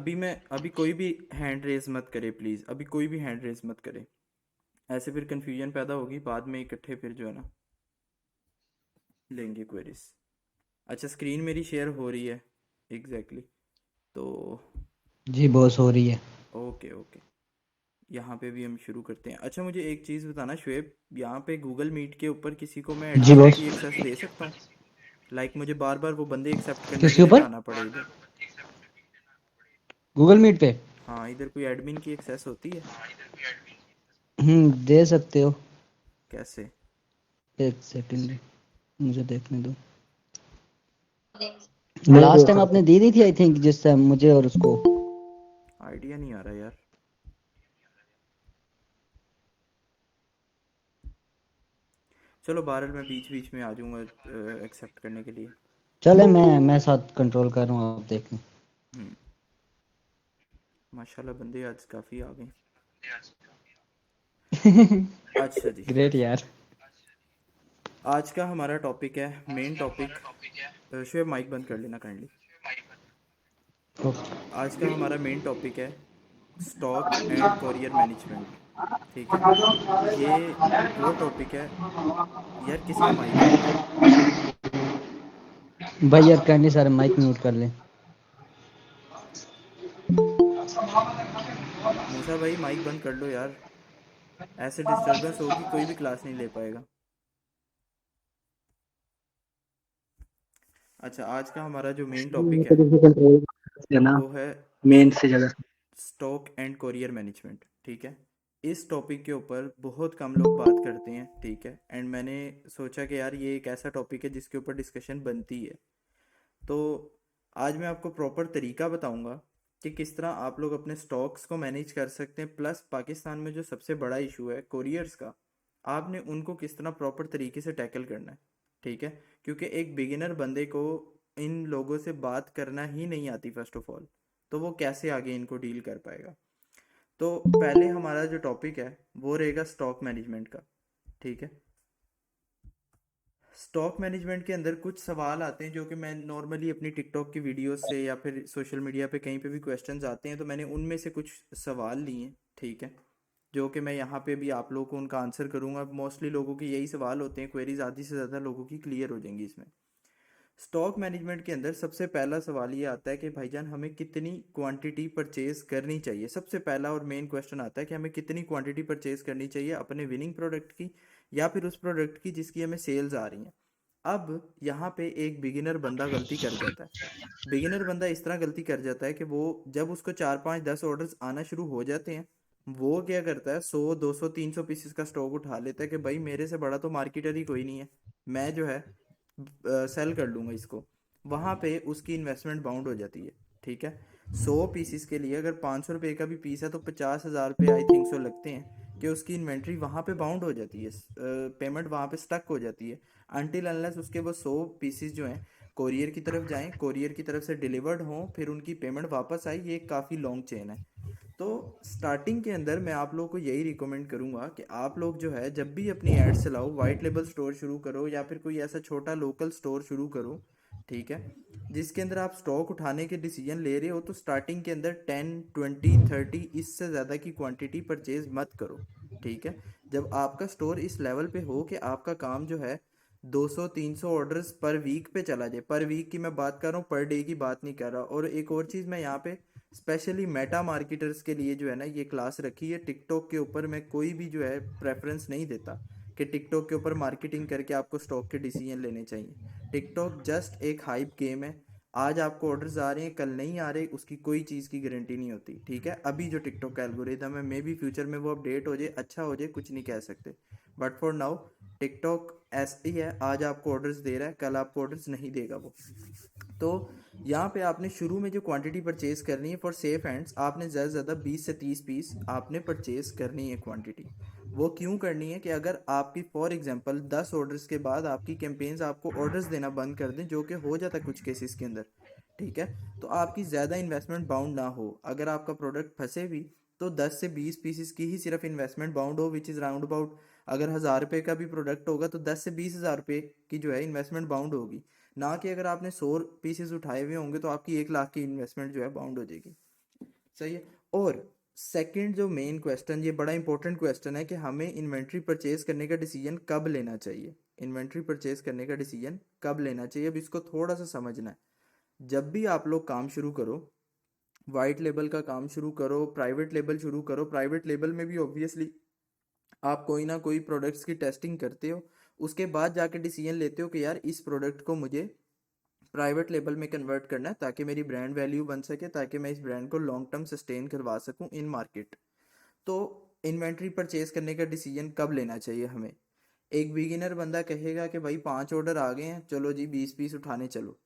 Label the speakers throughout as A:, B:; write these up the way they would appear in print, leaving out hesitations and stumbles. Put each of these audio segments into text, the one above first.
A: अभी कोई भी हैंड रेज मत करे प्लीज़, अभी कोई भी हैंड रेज मत करे। ऐसे फिर कन्फ्यूजन पैदा होगी, बाद में इकट्ठे फिर जो है ना लेंगे क्वेरीज। अच्छा, स्क्रीन मेरी शेयर हो रही है? एग्जैक्टली तो
B: जी बॉस हो रही है।
A: ओके ओके, यहाँ पे भी हम शुरू करते हैं। अच्छा, मुझे एक चीज़ बताना शुएब, यहाँ पे गूगल मीट के ऊपर किसी को मैं
B: जी
A: एडमिन
B: बॉस।
A: की एक्सेस दे सकता हूँ? मुझे बार बार वो बंदे एक्सेप्ट करने के
B: किसके
A: लिए ना
B: ऊपर?
A: आना पड़े इधर।
B: गूगल मीट पे?
A: हाँ, इधर कोई एडमिन की एक्सेस होती है?
B: दे सकते हो।
A: कैसे?
B: एक सेकंड मुझे देखने दो। लास्ट टाइम आपने दी थी आई थिंक, जिस टाइम मुझे और उसको।
A: आइडिया नहीं आ रहा यार। चलो बहरहाल मैं बीच बीच में आ जाऊँगा एक्सेप्ट करने के लिए।
B: चले, मैं साथ कंट्रोल कर रहा हूँ, आप देखें।
A: हम्म, माशाल्लाह बंदे आज काफ़ी आ गए। अच्छा जी,
B: ग्रेट यार।
A: आज का हमारा टॉपिक है, मेन टॉपिक। शुएब माइक बंद कर लेना काइंडली। आज का हमारा मेन टॉपिक है स्टॉक एंड कोरियर मैनेजमेंट। ठीक है, ये वो टॉपिक है। यार किसका माइक ऑन है?
B: भाई यार करनी सारे माइक म्यूट कर ले।
A: मूसा भाई माइक बंद कर लो यार, ऐसे डिस्टरबेंस होगी, कोई भी क्लास नहीं ले पाएगा। अच्छा, आज का हमारा जो मेन टॉपिक है
B: ना
A: वो है
B: मेन से जगह।
A: Stock and courier management. ठीक है, इस टॉपिक के ऊपर बहुत कम लोग बात करते हैं। ठीक है, एंड मैंने सोचा कि यार ये एक ऐसा टॉपिक है जिसके ऊपर डिस्कशन बनती है। तो आज मैं आपको प्रॉपर तरीका बताऊंगा कि किस तरह आप लोग अपने स्टॉक्स को मैनेज कर सकते हैं, प्लस पाकिस्तान में जो सबसे बड़ा इशू है कोरियर्स का, आपने उनको किस तरह प्रॉपर तरीके से टैकल करना है। ठीक है, क्योंकि एक बिगिनर बंदे को इन लोगों से बात करना ही नहीं आती फर्स्ट ऑफ ऑल, तो वो कैसे आगे इनको डील कर पाएगा। तो पहले हमारा जो टॉपिक है वो रहेगा स्टॉक मैनेजमेंट का। ठीक है, स्टॉक मैनेजमेंट के अंदर कुछ सवाल आते हैं जो कि मैं नॉर्मली अपनी टिकटॉक की वीडियोस से या फिर सोशल मीडिया पे कहीं पे भी क्वेश्चंस आते हैं तो मैंने उनमें से कुछ सवाल लिए हैं। ठीक है, जो कि मैं यहाँ पे भी आप लोगों को उनका आंसर करूँगा। मोस्टली लोगों के यही सवाल होते हैं, क्वेरीज आधी से ज़्यादा लोगों की क्लियर हो जाएंगी इसमें। स्टॉक मैनेजमेंट के अंदर सबसे पहला सवाल ये आता है कि भाईजान हमें कितनी क्वांटिटी परचेज करनी चाहिए। सबसे पहला और मेन क्वेश्चन आता है कि हमें कितनी क्वांटिटी परचेज करनी चाहिए अपने विनिंग प्रोडक्ट की या फिर उस प्रोडक्ट की जिसकी हमें सेल्स आ रही हैं। अब यहाँ पे एक बिगिनर बंदा गलती कर जाता है। बिगिनर बंदा इस तरह गलती कर जाता है कि वो जब उसको 4 5 10 ऑर्डर्स आना शुरू हो जाते हैं, वो क्या करता है, 100 200 300 पीसेस का स्टॉक उठा लेता है कि भाई मेरे से बड़ा तो मार्केटर ही कोई नहीं है, मैं जो है सेल कर लूँगा इसको। वहाँ पे उसकी इन्वेस्टमेंट बाउंड हो जाती है। ठीक है, 100 पीसीस के लिए अगर 500 रुपये का भी पीस है तो 50,000 रुपये आई थिंक सो लगते हैं कि उसकी इन्वेंट्री वहाँ पे बाउंड हो जाती है, पेमेंट वहाँ पे स्टक हो जाती है। अनटिल अनलेस उसके वो 100 पीसीस जो हैं कोरियर की तरफ जाएं, कोरियर की तरफ से डिलीवर्ड हों, फिर उनकी पेमेंट वापस आई। ये एक काफ़ी लॉन्ग चेन है। तो स्टार्टिंग के अंदर मैं आप लोगों को यही रिकमेंड करूंगा कि आप लोग जो है जब भी अपनी एड्स चलाओ, वाइट लेबल स्टोर शुरू करो या फिर कोई ऐसा छोटा लोकल स्टोर शुरू करो। ठीक है, जिसके अंदर आप स्टॉक उठाने के डिसीजन ले रहे हो तो स्टार्टिंग के अंदर 10 20 30 इससे ज़्यादा की क्वांटिटी परचेज मत करो। ठीक है, जब आपका स्टोर इस लेवल पे हो कि आपका काम जो है 200 300 ऑर्डर्स पर वीक पे चला जाए, पर वीक की मैं बात कर रहा हूँ, पर डे की बात नहीं कर रहा। और एक और चीज़ मैं यहाँ पे स्पेशली मेटा मार्केटर्स के लिए जो है ना ये क्लास रखी है। टिकटॉक के ऊपर मैं कोई भी जो है प्रेफरेंस नहीं देता कि टिकटॉक के ऊपर मार्केटिंग करके आपको स्टॉक के डिसीजन लेने चाहिए। टिकटॉक जस्ट एक हाइप गेम है। आज आपको ऑर्डर्स आ रहे हैं, कल नहीं आ रहे, उसकी कोई चीज़ की गारंटी नहीं होती। ठीक है, अभी जो टिकटॉक का एल्गोरिथम है, मे बी फ्यूचर में वो अपडेट हो जाए, अच्छा हो जाए, कुछ नहीं कह सकते। बट फॉर नाउ टिकटॉक ऐसा ही है, आज आपको ऑर्डर्स दे रहा है, कल आपको ऑर्डर्स नहीं देगा वो। तो यहाँ पे आपने शुरू में जो क्वांटिटी परचेज करनी है फॉर सेफ हैंड्स, आपने ज़्यादा से ज़्यादा 20 से 30 पीस आपने परचेज करनी है क्वांटिटी। वो क्यों करनी है कि अगर आपकी फॉर एग्जांपल 10 ऑर्डर्स के बाद आपकी कैंपेन्स आपको ऑर्डर्स देना बंद कर दें, जो कि हो जाता है कुछ केसेस के अंदर। ठीक है, तो आपकी ज़्यादा इन्वेस्टमेंट बाउंड ना हो। अगर आपका प्रोडक्ट फंसे भी तो 10 से 20 पीसेस की ही सिर्फ इन्वेस्टमेंट बाउंड हो, विच इज़ राउंड अबाउट, अगर 1,000 रुपये का भी प्रोडक्ट होगा तो 10 से 20 हज़ार रुपये की जो है इन्वेस्टमेंट बाउंड होगी। ना कि अगर आपने 100 पीसेस उठाए हुए होंगे तो आपकी 1 लाख की इन्वेस्टमेंट जो है बाउंड हो जाएगी। सही है। और सेकंड जो मेन क्वेश्चन, ये बड़ा इंपॉर्टेंट क्वेश्चन है कि हमें इन्वेंट्री परचेज करने का डिसीजन कब लेना चाहिए। इन्वेंट्री परचेज करने का डिसीजन कब लेना चाहिए, अब इसको थोड़ा सा समझना है। जब भी आप लोग काम शुरू करो, वाइट लेबल का काम शुरू करो, प्राइवेट लेबल शुरू करो, प्राइवेट लेबल में भी ऑब्वियसली आप कोई ना कोई प्रोडक्ट्स की टेस्टिंग करते हो, उसके बाद जाके डिसीजन लेते हो कि यार इस प्रोडक्ट को मुझे प्राइवेट लेबल में कन्वर्ट करना है ताकि मेरी ब्रांड वैल्यू बन सके, ताकि मैं इस ब्रांड को लॉन्ग टर्म सस्टेन करवा सकूं इन मार्केट। तो इन्वेंट्री परचेज करने का डिसीजन कब लेना चाहिए हमें। एक बिगिनर बंदा कहेगा कि भाई 5 ऑर्डर आ गए हैं, चलो जी 20 पीस उठाने चलो।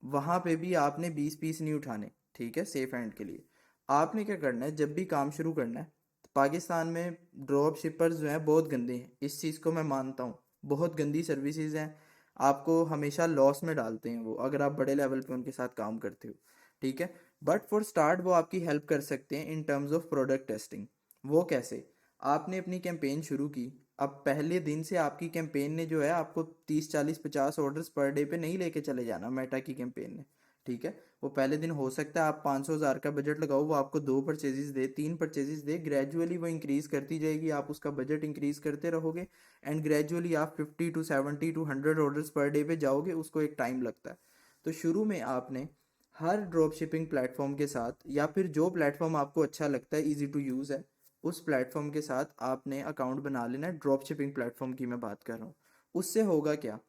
A: वहां पे भी आपने 20 पीस नहीं उठाने, ठीक है, सेफ एंड के लिए। आपने क्या करना है, जब भी काम शुरू करना है, तो पाकिस्तान में ड्रॉप शिपर्स जो हैं बहुत गंदे हैं, इस चीज़ को मैं मानता हूँ। बहुत गंदी सर्विसेज हैं, आपको हमेशा लॉस में डालते हैं वो, अगर आप बड़े लेवल पे उनके साथ काम करते हो, ठीक है। बट फॉर स्टार्ट वो आपकी हेल्प कर सकते हैं in terms of product testing. वो कैसे, आपने अपनी कैंपेन शुरू की, अब पहले दिन से आपकी कैंपेन ने जो है आपको 30 40 50 ऑर्डर्स पर डे पे नहीं लेके चले जाना, मेटा की कैंपेन ने, ठीक है। वो पहले दिन हो सकता है आप 500,000 का बजट लगाओ, वो आपको 2 परचेजेस दे, 3 परचेजेस दे, ग्रेजुअली वो इंक्रीज करती जाएगी, आप उसका बजट इंक्रीज करते रहोगे, एंड ग्रेजुअली आप 50 to 70 to 100 orders per day पे जाओगे। उसको एक टाइम लगता है। तो शुरू में आपने हर ड्रॉप शिपिंग प्लेटफॉर्म के साथ, या फिर जो प्लेटफॉर्म आपको अच्छा लगता है, ईजी टू यूज़ है, उस प्लेटफॉर्म के साथ आपने अकाउंट बना लेना है। ड्रॉप शिपिंग प्लेटफॉर्म की मैं बात कर रहा हूँ। उससे होगा क्या,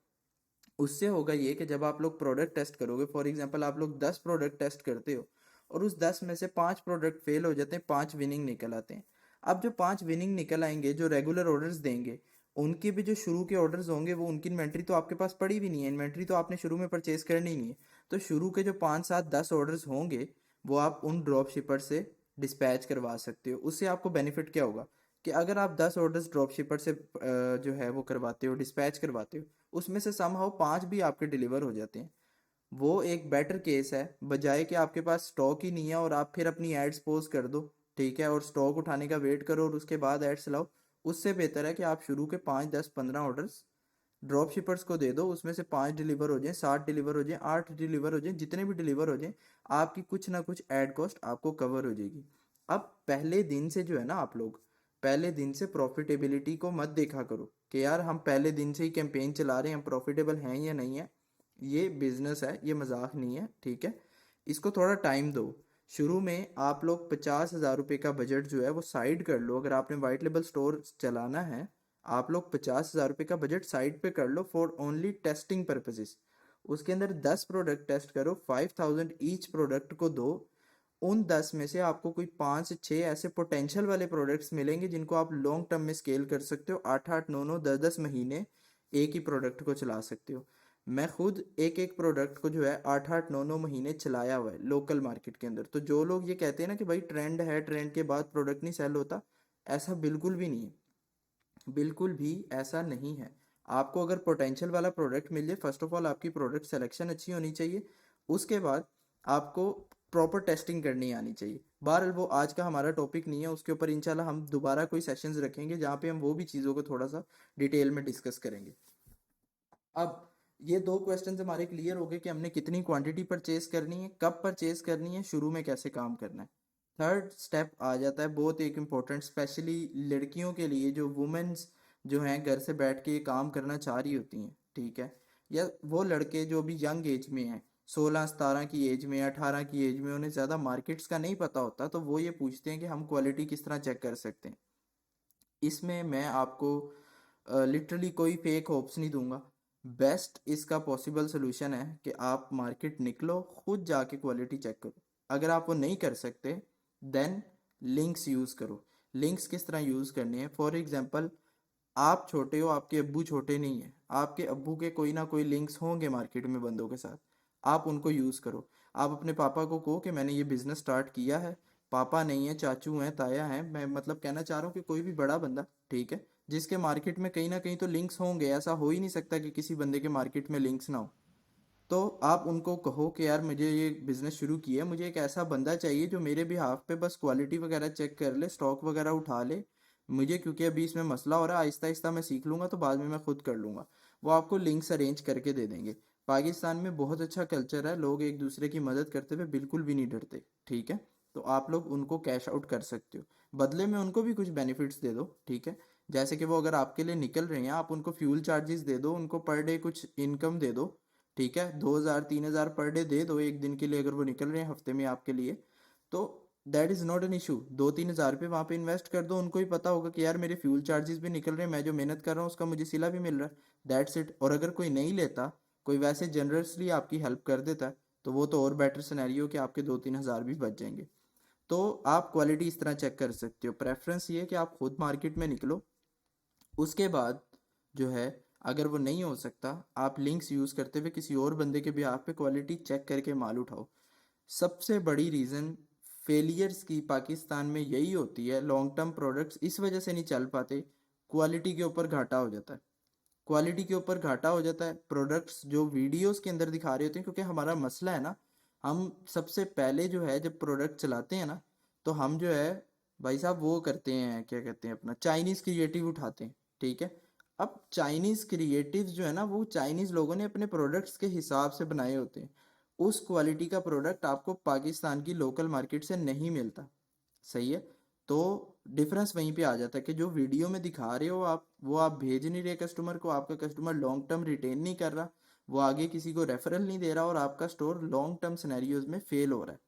A: उससे होगा ये कि जब आप लोग प्रोडक्ट टेस्ट करोगे, फॉर एग्जांपल आप लोग 10 प्रोडक्ट टेस्ट करते हो, और उस 10 में से 5 प्रोडक्ट फेल हो जाते हैं, 5 विनिंग निकल आते हैं। अब जो 5 विनिंग निकल आएंगे, जो रेगुलर ऑर्डर्स देंगे, उनके भी जो शुरू के ऑर्डर्स होंगे, वो उनकी इन्वेंट्री तो आपके पास पड़ी भी नहीं है, इन्वेंट्री तो आपने शुरू में परचेज करनी ही नहीं है। तो शुरू के जो 5 7 10 ऑर्डर्स होंगे, वो आप उन ड्रॉप शिपर से डिस्पैच करवा सकते हो। उससे आपको बेनिफिट क्या होगा कि अगर आप 10 ऑर्डर्स ड्रॉप शिपर से जो है वो करवाते हो, डिस्पैच करवाते हो, उसमें से समहाउ 5 भी आपके डिलीवर हो जाते हैं। वो एक बेटर केस है, बजाय कि आपके पास स्टॉक ही नहीं है और आप फिर अपनी एड्स पोज कर दो, ठीक है, और स्टॉक उठाने का वेट करो और उसके बाद एड्स लाओ। उससे बेहतर है कि आप शुरू के 5 10 15 ऑर्डर्स ड्रॉप शिपर्स को दे दो, उसमें से 5 डिलीवर हो जाएं, 7 डिलीवर हो जाएं, 8 डिलीवर हो जाएं, जितने भी डिलीवर हो जाएं, आपकी कुछ ना कुछ एड कॉस्ट आपको कवर हो जाएगी। अब पहले दिन से जो है ना, आप लोग पहले दिन से प्रॉफिटेबिलिटी को मत देखा करो कि यार हम पहले दिन से ही कैंपेन चला रहे हैं, हम प्रॉफिटेबल हैं या नहीं है। ये बिजनेस है, ये मजाक नहीं है, ठीक है। इसको थोड़ा टाइम दो। शुरू में आप लोग 50,000 रुपये का बजट जो है वो साइड कर लो। अगर आपने वाइट लेबल स्टोर चलाना है, आप लोग 50,000 रुपये का बजट साइड पे कर लो फॉर ओनली टेस्टिंग पर्पजेस। उसके अंदर 10 प्रोडक्ट टेस्ट करो, 5,000 ईच प्रोडक्ट को दो। उन 10 में से आपको कोई 5 6 ऐसे पोटेंशियल वाले प्रोडक्ट्स मिलेंगे जिनको आप लॉन्ग टर्म में स्केल कर सकते हो, 8 8 9 9 10 10 महीने एक ही प्रोडक्ट को चला सकते हो। मैं खुद एक एक प्रोडक्ट को जो है 8 8 9 9 महीने चलाया हुआ है लोकल मार्केट के अंदर। तो जो लोग ये कहते हैं ना कि भाई ट्रेंड है, ट्रेंड के बाद प्रोडक्ट नहीं सेल होता, ऐसा बिल्कुल भी नहीं है, बिल्कुल भी ऐसा नहीं है। आपको अगर पोटेंशियल वाला प्रोडक्ट मिल जाए, फर्स्ट ऑफ ऑल आपकी प्रोडक्ट सिलेक्शन अच्छी होनी चाहिए, उसके बाद आपको प्रॉपर टेस्टिंग करनी आनी चाहिए। बहरहाल वो आज का हमारा टॉपिक नहीं है, उसके ऊपर इंशाल्लाह हम दोबारा कोई सेशंस रखेंगे जहाँ पे हम वो भी चीज़ों को थोड़ा सा डिटेल में डिस्कस करेंगे। अब ये 2 क्वेश्चन हमारे क्लियर हो गए कि हमने कितनी क्वांटिटी परचेज करनी है, कब परचेज करनी है, शुरू में कैसे काम करना है। थर्ड स्टेप आ जाता है बहुत एक इम्पोर्टेंट, स्पेशली लड़कियों के लिए, जो वुमेन्स जो हैं घर से बैठ के ये काम करना चाह रही होती हैं, ठीक है, या वो लड़के जो भी यंग एज में हैं, 16 17 की एज में, 18 की एज में, उन्हें ज़्यादा मार्केट्स का नहीं पता होता, तो वो ये पूछते हैं कि हम क्वालिटी किस तरह चेक कर सकते हैं। इसमें मैं आपको लिटरली कोई फेक होप्स नहीं दूंगा। बेस्ट इसका पॉसिबल सोल्यूशन है कि आप मार्केट निकलो, खुद जाके क्वालिटी चेक करो। अगर आप वो नहीं कर सकते, देन लिंक्स यूज़ करो। लिंक्स किस तरह यूज़ करने हैं, फॉर एग्जांपल आप छोटे हो, आपके अब्बू छोटे नहीं है, आपके अब्बू के कोई ना कोई लिंक्स होंगे मार्केट में बंदों के साथ, आप उनको यूज़ करो। आप अपने पापा को कहो कि मैंने ये बिजनेस स्टार्ट किया है, पापा नहीं है, चाचू हैं, ताया हैं, मैं मतलब कहना चाह रहा हूँ कि कोई भी बड़ा बंदा, ठीक है, जिसके मार्केट में कहीं ना कहीं तो लिंक्स होंगे, ऐसा हो ही नहीं सकता कि किसी बंदे के मार्केट में लिंक्स ना हो। तो आप उनको कहो कि यार मुझे ये बिज़नेस शुरू किया है, मुझे एक ऐसा बंदा चाहिए जो मेरे बिहाफ पे बस क्वालिटी वगैरह चेक कर ले, स्टॉक वगैरह उठा ले मुझे, क्योंकि अभी इसमें मसला हो रहा है, आहिस्ता आहिस्ता मैं सीख लूँगा तो बाद में मैं खुद कर लूँगा। वो आपको लिंक्स अरेंज करके दे देंगे। पाकिस्तान में बहुत अच्छा कल्चर है, लोग एक दूसरे की मदद करते हुए बिल्कुल भी नहीं डरते, ठीक है। तो आप लोग उनको कैश आउट कर सकते हो, बदले में उनको भी कुछ बेनिफिट्स दे दो, ठीक है। जैसे कि वो अगर आपके लिए निकल रहे हैं, आप उनको फ्यूल चार्जेस दे दो, उनको पर डे कुछ इनकम दे दो, ठीक है, 2,000 3,000 पर डे दे दो एक दिन के लिए, अगर वो निकल रहे हैं हफ्ते में आपके लिए, तो that is not an issue. 2-3 हज़ार रुपये वहाँ पे इन्वेस्ट कर दो, उनको भी पता होगा कि यार मेरे फ्यूल चार्जेस भी निकल रहे हैं, मैं जो मेहनत कर रहा हूँ उसका मुझे सिला भी मिल रहा है, दैट्स इट। और अगर कोई नहीं लेता, कोई वैसे जनरसली आपकी हेल्प कर देता है, तो वो तो और बेटर सिनेरियो कि आपके 2-3 हज़ार भी बच जाएंगे। तो आप क्वालिटी इस तरह चेक कर सकते हो। प्रेफरेंस ये है कि आप खुद मार्केट में निकलो, उसके बाद जो है अगर वो नहीं हो सकता, आप लिंक्स यूज़ करते हुए किसी और बंदे के बिहाफ पे क्वालिटी चेक करके माल उठाओ। सबसे बड़ी रीज़न फेलियर्स की पाकिस्तान में यही होती है, लॉन्ग टर्म प्रोडक्ट्स इस वजह से नहीं चल पाते, क्वालिटी के ऊपर घाटा हो जाता है। क्वालिटी के ऊपर घाटा हो जाता है, प्रोडक्ट्स जो वीडियोस के अंदर दिखा रहे होते हैं, क्योंकि हमारा मसला है ना, हम सबसे पहले जो है जब प्रोडक्ट चलाते हैं ना, तो हम जो है भाई साहब वो करते हैं, क्या कहते हैं, अपना चाइनीज़ क्रिएटिव उठाते हैं, ठीक है। अब चाइनीज़ क्रिएटिव्स जो है ना, वो चाइनीज़ लोगों ने अपने प्रोडक्ट्स के हिसाब से बनाए होते हैं, उस क्वालिटी का प्रोडक्ट आपको पाकिस्तान की लोकल मार्केट से नहीं मिलता, सही है। तो डिफरेंस वहीं पे आ जाता है कि जो वीडियो में दिखा रहे हो आप, वो आप भेज नहीं रहे कस्टमर को, आपका कस्टमर लॉन्ग टर्म रिटेन नहीं कर रहा, वो आगे किसी को रेफरल नहीं दे रहा, और आपका स्टोर लॉन्ग टर्म सिनेरियोज में फेल हो रहा है,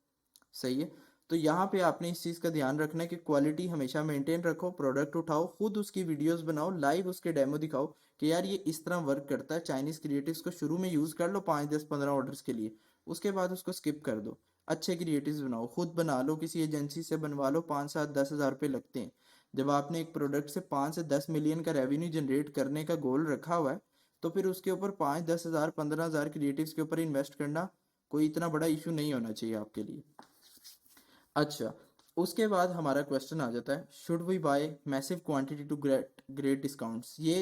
A: सही है। तो यहाँ पे आपने इस चीज़ का ध्यान रखना है कि क्वालिटी हमेशा मेंटेन रखो, प्रोडक्ट उठाओ, खुद उसकी वीडियोस बनाओ, लाइव उसके डेमो दिखाओ कि यार ये इस तरह वर्क करता है। चाइनीज़ क्रिएटिव्स को शुरू में यूज़ कर लो 5 10 15 ऑर्डर्स के लिए, उसके बाद उसको स्किप कर दो। अच्छे क्रिएटिव्स बनाओ, खुद बना लो, किसी एजेंसी से बनवा लो, 5 7 10 हज़ार रुपये लगते हैं। जब आपने एक प्रोडक्ट से 5 से 10 मिलियन का रेवेन्यू जनरेट करने का गोल रखा हुआ है, तो फिर उसके ऊपर 5 10 हज़ार 15 हज़ार क्रिएटिव्स के ऊपर इन्वेस्ट करना कोई इतना बड़ा इशू नहीं होना चाहिए आपके लिए। अच्छा, उसके बाद हमारा क्वेश्चन आ जाता है, should we buy massive quantity to great great discounts. ये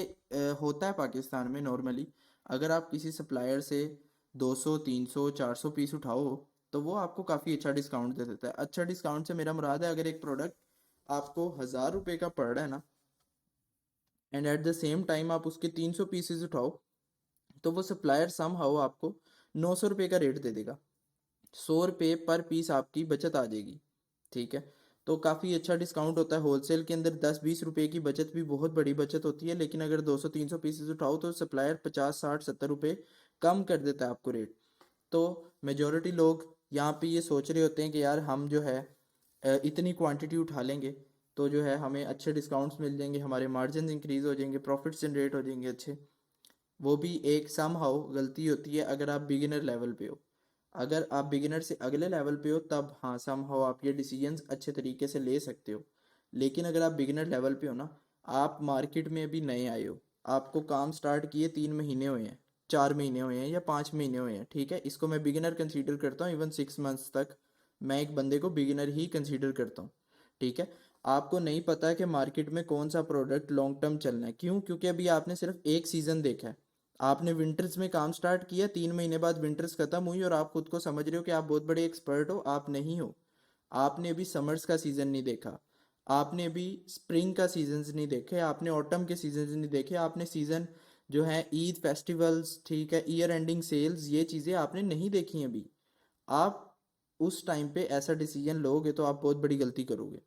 A: होता है पाकिस्तान में नॉर्मली, अगर आप किसी सप्लायर से 200 300 400 पीस उठाओ, तो वो आपको काफ़ी अच्छा डिस्काउंट दे देता है। अच्छा डिस्काउंट से मेरा मुराद है, अगर एक प्रोडक्ट आपको 1,000 रुपये का पड़ रहा है ना, and at the same time आप उसके 300 पीसेज उठाओ, तो वो सप्लायर सम हाउ आपको 900 रुपये का रेट दे देगा, 100 रुपये पर पीस आपकी बचत आ जाएगी, ठीक है। तो काफ़ी अच्छा डिस्काउंट होता है। होलसेल के अंदर 10 20 रुपए की बचत भी बहुत बड़ी बचत होती है, लेकिन अगर 200 300 पीसेस उठाओ तो सप्लायर 50 60 70 रुपए कम कर देता है आपको रेट। तो मेजोरिटी लोग यहाँ पे ये सोच रहे होते हैं कि यार हम जो है इतनी क्वांटिटी उठा लेंगे, तो जो है हमें अच्छे डिस्काउंट्स मिल जाएंगे, हमारे मार्जिन इंक्रीज हो जाएंगे, प्रॉफिट्स जनरेट हो जाएंगे अच्छे। वो भी एक सम हाउ गलती होती है अगर आप बिगिनर लेवल पे हो। अगर आप बिगिनर से अगले लेवल पे हो, तब हाँ सम हाउ आप ये डिसीजंस अच्छे तरीके से ले सकते हो। लेकिन अगर आप बिगिनर लेवल पे हो ना, आप मार्केट में अभी नए आए हो, आपको काम स्टार्ट किए 3 महीने हुए हैं, 4 महीने हुए हैं या 5 महीने हुए हैं, ठीक है, इसको मैं बिगिनर कंसीडर करता हूँ। इवन 6 मंथ्स तक मैं एक बंदे को बिगिनर ही कंसीडर करता हूँ, ठीक है। आपको नहीं पता है कि मार्केट में कौन सा प्रोडक्ट लॉन्ग टर्म चलना है, क्यों? क्योंकि अभी आपने सिर्फ एक सीज़न देखा है। आपने विंटर्स में काम स्टार्ट किया, 3 महीने बाद विंटर्स खत्म हुई, और आप खुद को समझ रहे हो कि आप बहुत बड़े एक्सपर्ट हो, आप नहीं हो। आपने अभी समर्स का सीज़न नहीं देखा, आपने अभी स्प्रिंग का सीजन्स नहीं देखे, आपने ऑटम के सीजन्स नहीं देखे, आपने सीज़न जो है ईद फेस्टिवल्स, ठीक है, ईयर एंडिंग सेल्स, ये चीज़ें आपने नहीं देखी अभी। आप उस टाइम पे ऐसा डिसीजन लोगे तो आप बहुत बड़ी गलती करोगे।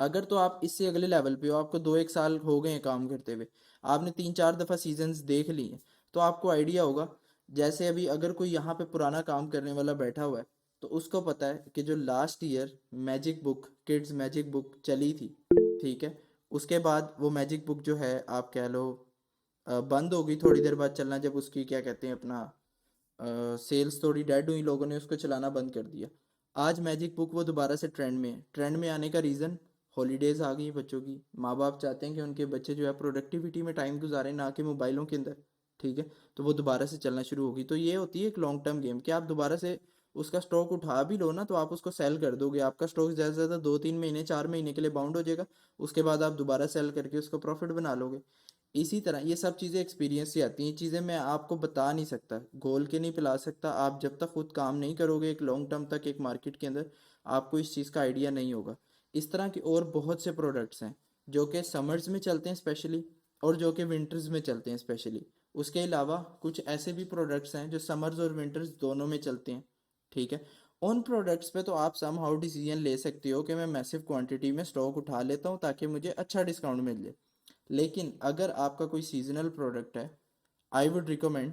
A: अगर तो आप इससे अगले लेवल पे हो, आपको 2 1 साल हो गए हैं काम करते हुए, आपने 3 4 दफ़ा सीजन्स देख लिए, तो आपको आइडिया होगा। जैसे अभी अगर कोई यहाँ पे पुराना काम करने वाला बैठा हुआ है, तो उसको पता है कि जो last year magic book, kids magic book चली थी, ठीक है, उसके बाद वो मैजिक बुक जो है आप कह लो बंद हो गई थोड़ी देर बाद चलना, जब उसकी क्या कहते हैं अपना सेल्स थोड़ी डेड हुई, लोगों ने उसको चलाना बंद कर दिया। आज मैजिक बुक वो दोबारा से ट्रेंड में है। ट्रेंड में आने का रीज़न, हॉलीडेज़ आ गई बच्चों की, माँ बाप चाहते हैं कि उनके बच्चे जो है प्रोडक्टिविटी में टाइम गुजारें, ना कि मोबाइलों के अंदर, ठीक है। तो वो दोबारा से चलना शुरू होगी। तो ये होती है एक लॉन्ग टर्म गेम कि आप दोबारा से उसका स्टॉक उठा भी लो ना, तो आप उसको सेल कर दोगे, आपका स्टॉक ज़्यादा से ज़्यादा 2 3 महीने 4 महीने के लिए बाउंड हो जाएगा, उसके बाद आप दोबारा सेल करके उसको प्रॉफिट बना लोगे। इसी तरह ये सब चीज़ें एक्सपीरियंस से आती हैं, ये चीज़ें मैं आपको बता नहीं सकता, घोल के नहीं पिला सकता। आप जब तक खुद काम नहीं करोगे एक लॉन्ग टर्म तक एक मार्केट के अंदर, आपको इस चीज़ का आइडिया नहीं होगा। इस तरह के और बहुत से प्रोडक्ट्स हैं जो कि समर्स में चलते हैं स्पेशली, और जो कि विंटर्स में चलते हैं स्पेशली। उसके अलावा कुछ ऐसे भी प्रोडक्ट्स हैं जो समर्स और विंटर्स दोनों में चलते हैं, ठीक है। उन प्रोडक्ट्स पे तो आप सम हाउ डिसीजन ले सकते हो कि मैं मैसिव क्वांटिटी में स्टॉक उठा लेता हूँ ताकि मुझे अच्छा डिस्काउंट मिल जाए। लेकिन अगर आपका कोई सीजनल प्रोडक्ट है, आई वुड रिकमेंड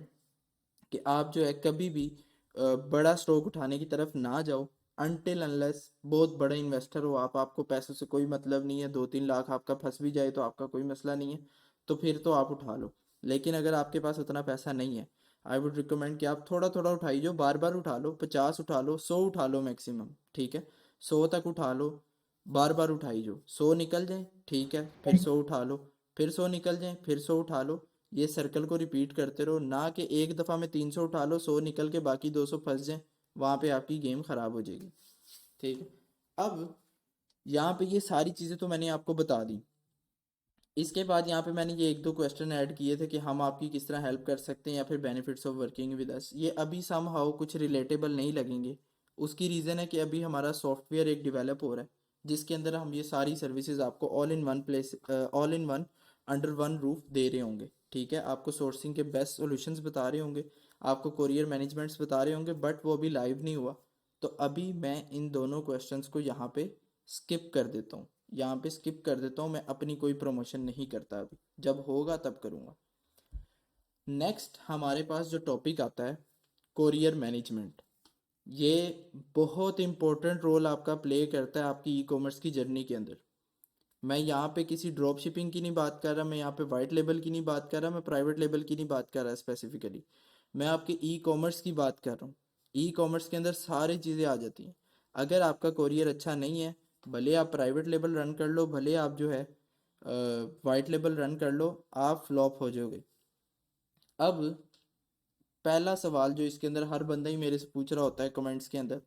A: कि आप जो है कभी भी बड़ा स्टॉक उठाने की तरफ ना जाओ अनटिल अनलेस बहुत बड़ा इन्वेस्टर हो आप, आपको पैसों से कोई मतलब नहीं है, 2-3 लाख आपका फंस भी जाए तो आपका कोई मसला नहीं है, तो फिर तो आप उठा लो। लेकिन अगर आपके पास उतना पैसा नहीं है, आई वुड रिकमेंड कि आप थोड़ा थोड़ा उठाई जो, बार बार उठा लो, 50 उठा लो, 100 उठा लो मैक्सिमम, ठीक है, 100 तक उठा लो, बार बार उठाई जो, 100 निकल जाए ठीक है, फिर 100 उठा लो, फिर 100 निकल जाए, फिर 100 उठा लो। ये सर्कल को रिपीट करते रहो, ना कि एक दफ़ा में 300 उठा लो, 100 निकल के बाकी 200 फंस जाए, वहाँ पे आपकी गेम ख़राब हो जाएगी। ठीक है। अब यहाँ पे ये सारी चीज़ें तो मैंने आपको बता दी। इसके बाद यहाँ पे मैंने ये एक दो क्वेश्चन ऐड किए थे कि हम आपकी किस तरह हेल्प कर सकते हैं या फिर benefits of working with us, ये अभी सम हाउ कुछ रिलेटेबल नहीं लगेंगे। उसकी रीज़न है कि अभी हमारा सॉफ्टवेयर एक डेवलप हो रहा है जिसके अंदर हम ये सारी सर्विसेज आपको all in one place, all in one under one roof दे रहे होंगे। ठीक है, आपको सोर्सिंग के बेस्ट सॉल्यूशंस बता रहे होंगे, आपको कोरियर मैनेजमेंट्स बता रहे होंगे, बट वो अभी लाइव नहीं हुआ। तो अभी मैं इन दोनों क्वेश्चंस को यहाँ पे स्किप कर देता हूँ, यहाँ पे स्किप कर देता हूँ, मैं अपनी कोई प्रमोशन नहीं करता अभी, जब होगा तब करूँगा। नेक्स्ट हमारे पास जो टॉपिक आता है कोरियर मैनेजमेंट, ये बहुत इंपॉर्टेंट रोल आपका प्ले करता है आपकी ई कॉमर्स की जर्नी के अंदर। मैं यहाँ पे किसी ड्रॉप शिपिंग की नहीं बात कर रहा, मैं यहाँ पे वाइट लेबल की नहीं बात कर रहा, मैं प्राइवेट लेबल की नहीं बात कर रहा स्पेसिफिकली, मैं आपके ई कॉमर्स की बात कर रहा हूँ। ई कॉमर्स के अंदर सारी चीज़ें आ जाती हैं। अगर आपका कोरियर अच्छा नहीं है, भले आप प्राइवेट लेबल रन कर लो, भले आप जो है वाइट लेबल रन कर लो, आप फ्लॉप हो जाओगे। अब पहला सवाल जो इसके अंदर हर बंदा ही मेरे से पूछ रहा होता है कमेंट्स के अंदर,